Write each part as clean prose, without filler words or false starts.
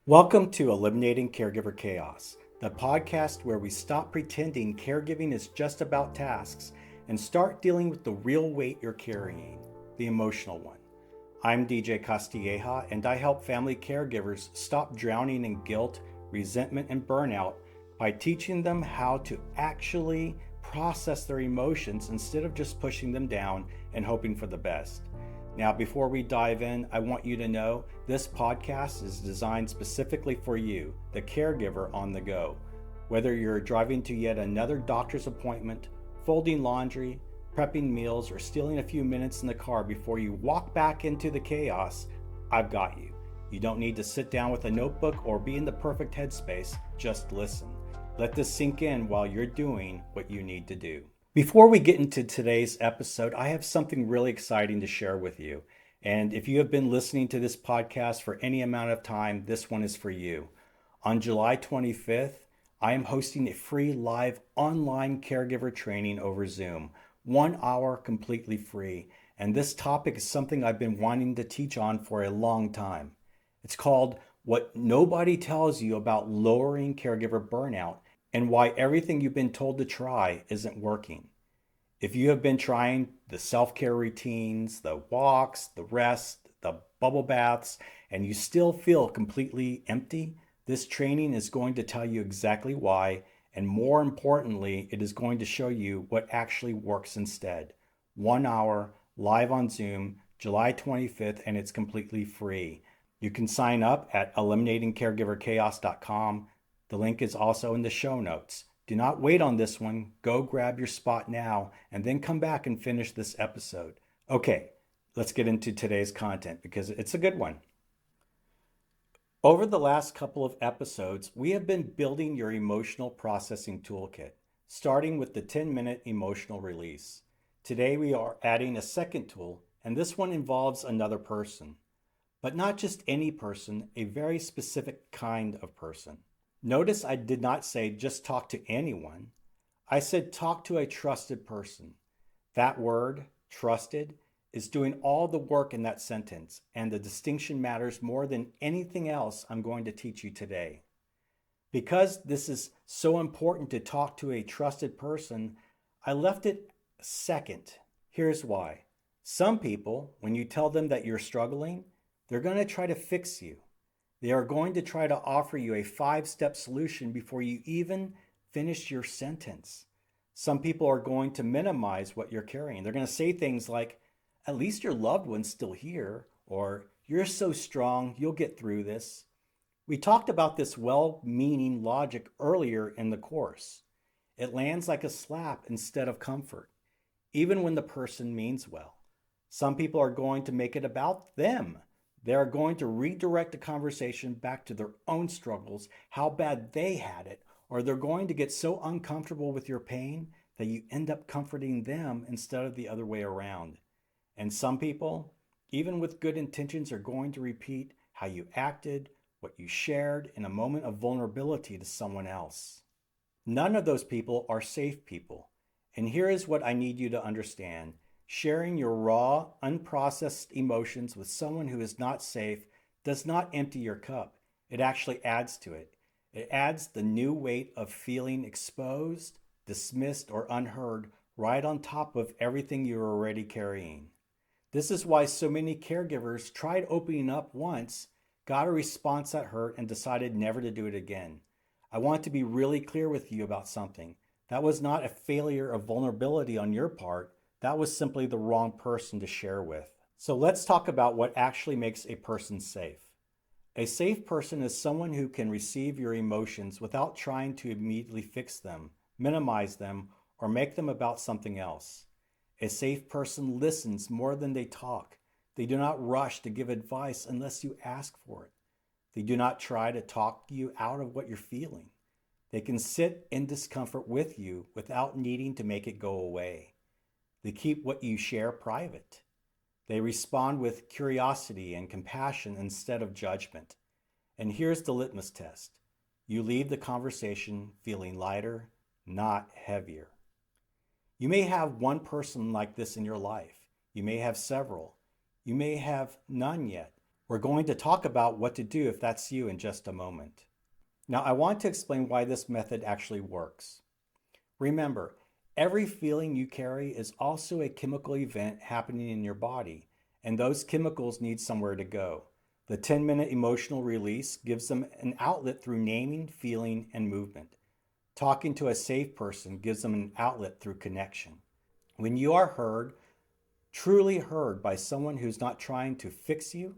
Welcome to Eliminating Caregiver Chaos, the podcast where we stop pretending caregiving is just about tasks and start dealing with the real weight you're carrying, the emotional one. I'm DJ Castilleja, and I help family caregivers stop drowning in guilt, resentment, and burnout by teaching them how to actually process their emotions instead of just pushing them down and hoping for the best. Now, before we dive in, I want you to know this podcast is designed specifically for you, the caregiver on the go. Whether you're driving to yet another doctor's appointment, folding laundry, prepping meals, or stealing a few minutes in the car before you walk back into the chaos, I've got you. You don't need to sit down with a notebook or be in the perfect headspace, just listen. Let this sink in while you're doing what you need to do. Before we get into today's episode, I have something really exciting to share with you. And if you have been listening to this podcast for any amount of time, this one is for you. On July 25th, I am hosting a free live online caregiver training over Zoom, 1 hour completely free. And this topic is something I've been wanting to teach on for a long time. It's called What Nobody Tells You About Lowering Caregiver Burnout and Why Everything You've Been Told to Try Isn't Working. If you have been trying the self-care routines, the walks, the rest, the bubble baths, and you still feel completely empty, this training is going to tell you exactly why, and more importantly, it is going to show you what actually works instead. 1 hour, live on Zoom, July 25th, and it's completely free. You can sign up at eliminatingcaregiverchaos.com. The link is also in the show notes. Do not wait on this one. Go grab your spot now and then come back and finish this episode. Okay, let's get into today's content because it's a good one. Over the last couple of episodes, we have been building your emotional processing toolkit, starting with the 10-minute emotional release. Today we are adding a second tool, and this one involves another person. But not just any person, a very specific kind of person. Notice I did not say just talk to anyone. I said talk to a trusted person. That word, trusted, is doing all the work in that sentence, and the distinction matters more than anything else I'm going to teach you today. Because this is so important to talk to a trusted person, I left it second. Here's why. Some people, when you tell them that you're struggling, they're going to try to fix you. They are going to try to offer you a 5-step solution before you even finish your sentence. Some people are going to minimize what you're carrying. They're going to say things like, at least your loved one's still here, or you're so strong, you'll get through this. We talked about this well-meaning logic earlier in the course. It lands like a slap instead of comfort, even when the person means well. Some people are going to make it about them. They are going to redirect the conversation back to their own struggles, how bad they had it, or they're going to get so uncomfortable with your pain that you end up comforting them instead of the other way around. And some people, even with good intentions, are going to repeat how you acted, what you shared in a moment of vulnerability to someone else. None of those people are safe people. And here is what I need you to understand. Sharing your raw, unprocessed emotions with someone who is not safe does not empty your cup. It actually adds to it. It adds the new weight of feeling exposed, dismissed, or unheard right on top of everything you're already carrying. This is why so many caregivers tried opening up once, got a response that hurt, and decided never to do it again. I want to be really clear with you about something. That was not a failure of vulnerability on your part. That was simply the wrong person to share with. So let's talk about what actually makes a person safe. A safe person is someone who can receive your emotions without trying to immediately fix them, minimize them, or make them about something else. A safe person listens more than they talk. They do not rush to give advice unless you ask for it. They do not try to talk you out of what you're feeling. They can sit in discomfort with you without needing to make it go away. They keep what you share private. They respond with curiosity and compassion instead of judgment. And here's the litmus test. You leave the conversation feeling lighter, not heavier. You may have one person like this in your life. You may have several. You may have none yet. We're going to talk about what to do if that's you in just a moment. Now, I want to explain why this method actually works. Remember, every feeling you carry is also a chemical event happening in your body, and those chemicals need somewhere to go. The 10-minute emotional release gives them an outlet through naming, feeling, and movement. Talking to a safe person gives them an outlet through connection. When you are heard, truly heard by someone who's not trying to fix you,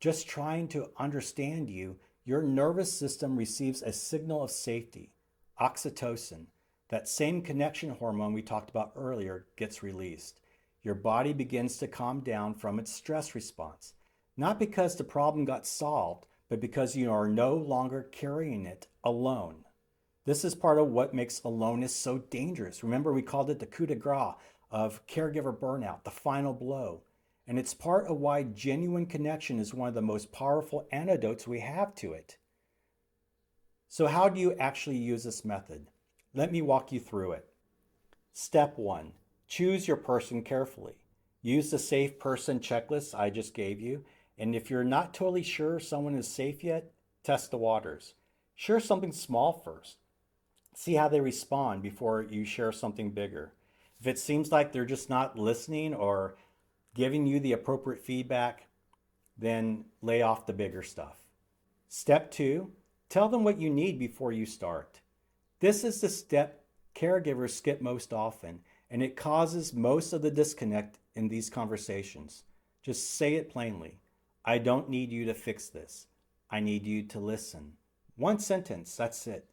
just trying to understand you, your nervous system receives a signal of safety, oxytocin. That same connection hormone we talked about earlier gets released. Your body begins to calm down from its stress response, not because the problem got solved, but because you are no longer carrying it alone. This is part of what makes aloneness so dangerous. Remember, we called it the coup de grace of caregiver burnout, the final blow. And it's part of why genuine connection is one of the most powerful antidotes we have to it. So how do you actually use this method? Let me walk you through it. Step 1, choose your person carefully. Use the safe person checklist I just gave you. And if you're not totally sure someone is safe yet, test the waters. Share something small first. See how they respond before you share something bigger. If it seems like they're just not listening or giving you the appropriate feedback, then lay off the bigger stuff. Step 2, tell them what you need before you start. This is the step caregivers skip most often, and it causes most of the disconnect in these conversations. Just say it plainly. I don't need you to fix this. I need you to listen. One sentence, that's it.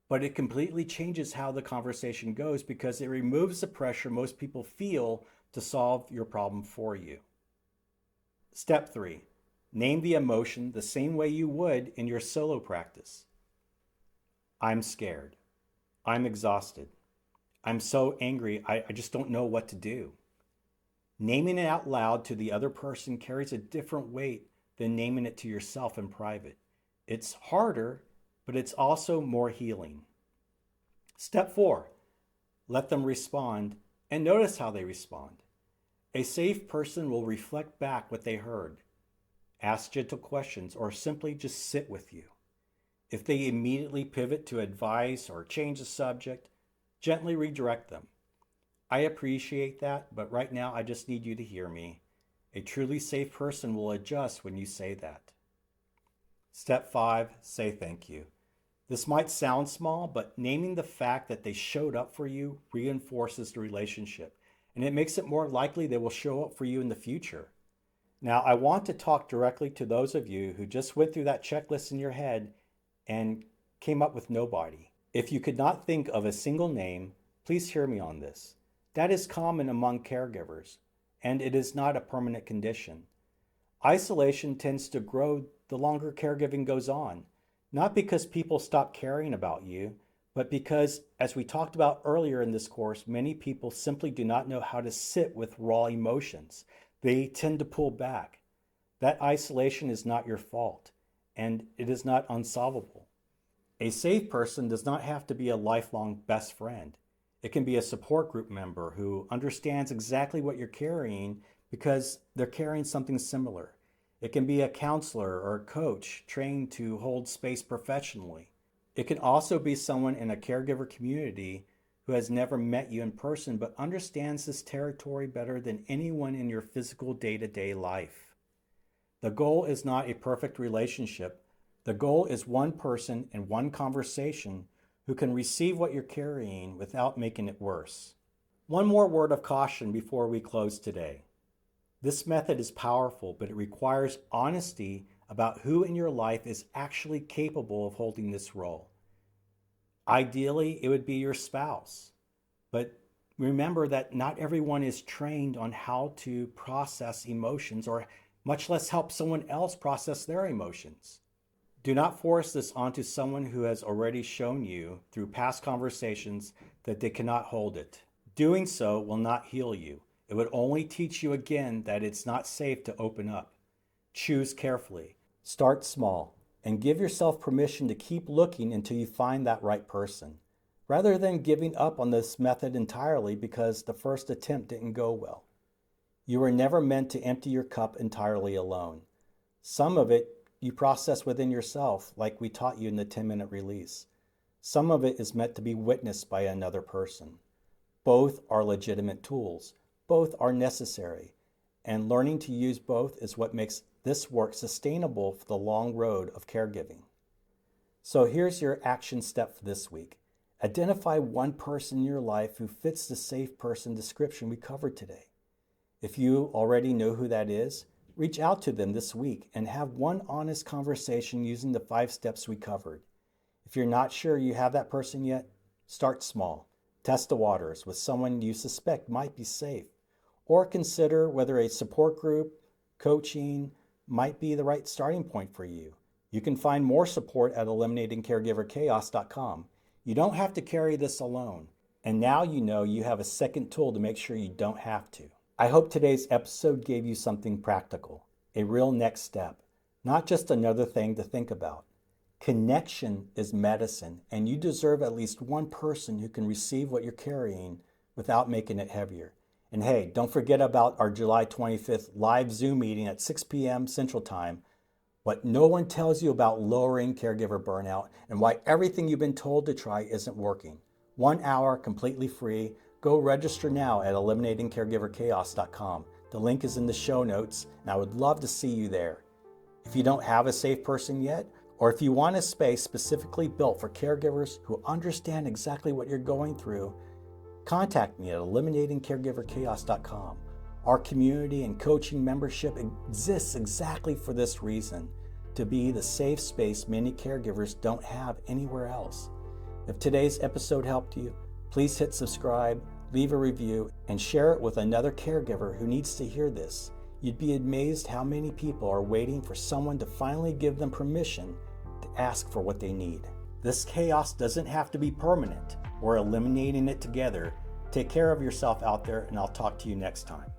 But it completely changes how the conversation goes because it removes the pressure most people feel to solve your problem for you. Step 3, name the emotion the same way you would in your solo practice. I'm scared. I'm exhausted. I'm so angry, I just don't know what to do. Naming it out loud to the other person carries a different weight than naming it to yourself in private. It's harder, but it's also more healing. Step 4, let them respond and notice how they respond. A safe person will reflect back what they heard, ask gentle questions, or simply just sit with you. If they immediately pivot to advice or change the subject, gently redirect them. I appreciate that, but right now I just need you to hear me. A truly safe person will adjust when you say that. Step 5, say thank you. This might sound small, but naming the fact that they showed up for you reinforces the relationship, and it makes it more likely they will show up for you in the future. Now, I want to talk directly to those of you who just went through that checklist in your head and came up with nobody. If you could not think of a single name, please hear me on this. That is common among caregivers, and it is not a permanent condition. Isolation tends to grow the longer caregiving goes on, not because people stop caring about you, but because, as we talked about earlier in this course, many people simply do not know how to sit with raw emotions. They tend to pull back. That isolation is not your fault, and it is not unsolvable. A safe person does not have to be a lifelong best friend. It can be a support group member who understands exactly what you're carrying because they're carrying something similar. It can be a counselor or a coach trained to hold space professionally. It can also be someone in a caregiver community who has never met you in person but understands this territory better than anyone in your physical day-to-day life. The goal is not a perfect relationship. The goal is one person in one conversation who can receive what you're carrying without making it worse. One more word of caution before we close today. This method is powerful, but it requires honesty about who in your life is actually capable of holding this role. Ideally, it would be your spouse, but remember that not everyone is trained on how to process emotions or much less help someone else process their emotions. Do not force this onto someone who has already shown you through past conversations that they cannot hold it. Doing so will not heal you. It would only teach you again that it's not safe to open up. Choose carefully. Start small and give yourself permission to keep looking until you find that right person, rather than giving up on this method entirely because the first attempt didn't go well. You were never meant to empty your cup entirely alone. Some of it you process within yourself, like we taught you in the 10-minute release. Some of it is meant to be witnessed by another person. Both are legitimate tools. Both are necessary. And learning to use both is what makes this work sustainable for the long road of caregiving. So here's your action step for this week. Identify one person in your life who fits the safe person description we covered today. If you already know who that is, reach out to them this week and have one honest conversation using the 5 steps we covered. If you're not sure you have that person yet, start small. Test the waters with someone you suspect might be safe, or consider whether a support group, coaching, might be the right starting point for you. You can find more support at eliminatingcaregiverchaos.com. You don't have to carry this alone. And now you know you have a second tool to make sure you don't have to. I hope today's episode gave you something practical, a real next step, not just another thing to think about. Connection is medicine, and you deserve at least one person who can receive what you're carrying without making it heavier. And hey, don't forget about our July 25th live Zoom meeting at 6 p.m. Central Time. What no one tells you about lowering caregiver burnout and why everything you've been told to try isn't working. 1 hour completely free. Go register now at eliminatingcaregiverchaos.com. The link is in the show notes, and I would love to see you there. If you don't have a safe person yet, or if you want a space specifically built for caregivers who understand exactly what you're going through, contact me at eliminatingcaregiverchaos.com. Our community and coaching membership exists exactly for this reason, to be the safe space many caregivers don't have anywhere else. If today's episode helped you, please hit subscribe, leave a review, and share it with another caregiver who needs to hear this. You'd be amazed how many people are waiting for someone to finally give them permission to ask for what they need. This chaos doesn't have to be permanent. We're eliminating it together. Take care of yourself out there, and I'll talk to you next time.